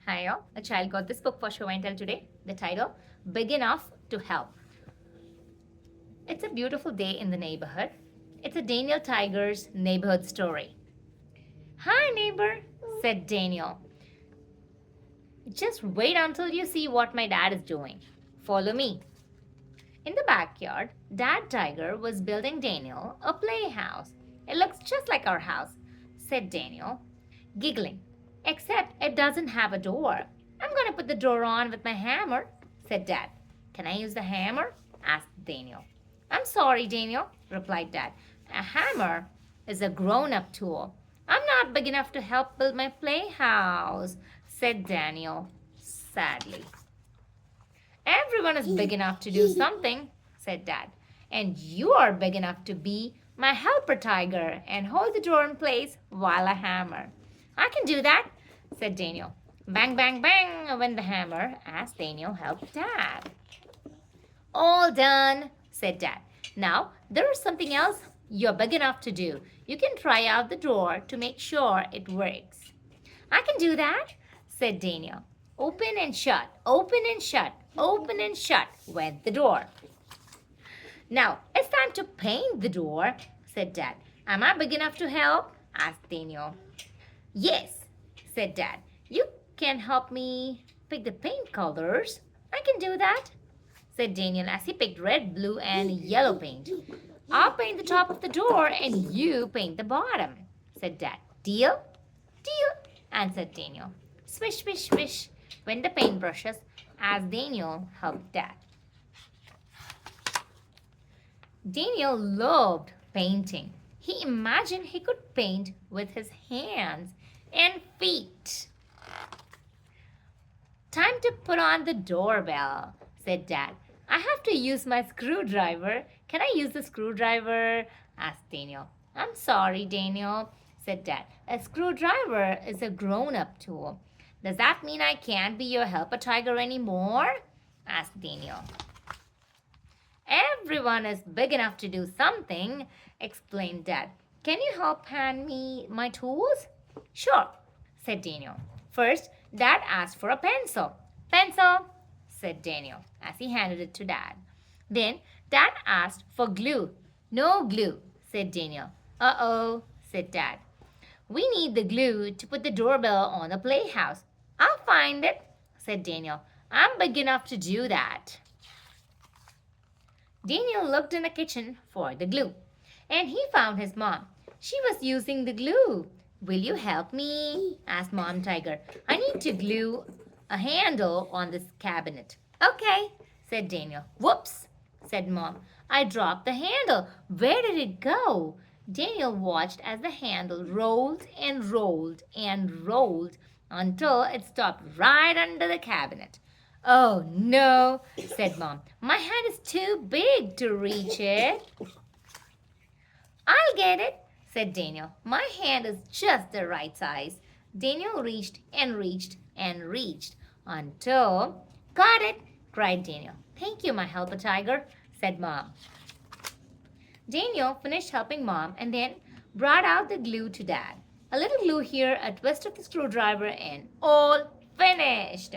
Hi all, a child got this book for show and tell today. The title, Big Enough to Help. It's a beautiful day in the neighborhood. It's a Daniel Tiger's neighborhood story. Hi neighbor, said Daniel. Just wait until you see what my dad is doing. Follow me. In the backyard, Dad Tiger was building Daniel a playhouse. It looks just like our house, said Daniel, giggling. Except it doesn't have a door. I'm going to put the door on with my hammer, said Dad. Can I use the hammer? Asked Daniel. I'm sorry, Daniel, replied Dad. A hammer is a grown-up tool. I'm not big enough to help build my playhouse, said Daniel sadly. Everyone is big enough to do something, said Dad. And you are big enough to be my helper tiger and hold the door in place while I hammer. I can do that, said Daniel. Bang, bang, bang went the hammer as Daniel helped Dad. All done, said Dad. Now, there is something else you're big enough to do. You can try out the door to make sure it works. I can do that, said Daniel. Open and shut, open and shut, open and shut went the door. Now, it's time to paint the door, said Dad. Am I big enough to help? Asked Daniel. Yes, said Dad. You can help me pick the paint colors. I can do that, said Daniel as he picked red, blue, and yellow paint. I'll paint the top of the door and you paint the bottom, said Dad. Deal? Deal, answered Daniel. Swish, swish, swish went the paintbrushes as Daniel helped Dad. Daniel loved painting. He imagined he could paint with his hands and feet. Time to put on the doorbell, said Dad. I have to use my screwdriver. Can I use the screwdriver? Asked Daniel. I'm sorry, Daniel, said Dad. A screwdriver is a grown-up tool. Does that mean I can't be your helper tiger anymore? Asked Daniel. Everyone is big enough to do something, explained Dad. Can you help hand me my tools? Sure, said Daniel. First, Dad asked for a pencil. Pencil, said Daniel as he handed it to Dad. Then Dad asked for glue. No glue, said Daniel. Uh-oh, said Dad. We need the glue to put the doorbell on the playhouse. I'll find it, said Daniel. I'm big enough to do that. Daniel looked in the kitchen for the glue, and he found his mom. She was using the glue. Will you help me? Asked Mom Tiger. I need to glue a handle on this cabinet. Okay, said Daniel. Whoops, said Mom. I dropped the handle. Where did it go? Daniel watched as the handle rolled and rolled and rolled until it stopped right under the cabinet. Oh no, said Mom. My hand is too big to reach it. I'll get it, said Daniel. My hand is just the right size. Daniel reached and reached and reached until... Got it, cried Daniel. Thank you, my helper tiger, said Mom. Daniel finished helping Mom and then brought out the glue to Dad. A little glue here, a twist of the screwdriver, and all finished,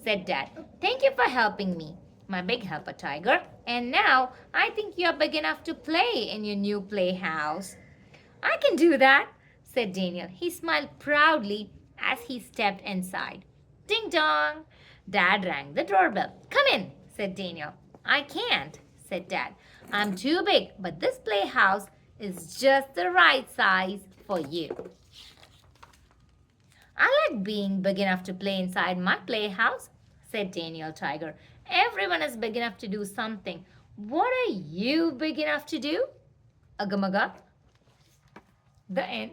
said Dad. Thank you for helping me, my big helper tiger. And now I think you're big enough to play in your new playhouse. I can do that, said Daniel. He smiled proudly as he stepped inside. Ding dong! Dad rang the doorbell. Come in, said Daniel. I can't, said Dad. I'm too big, but this playhouse is just the right size for you. I like being big enough to play inside my playhouse, said Daniel Tiger. Everyone is big enough to do something. What are you big enough to do? Agamaga. The end.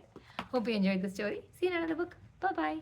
Hope you enjoyed the story. See you in another book. Bye-bye.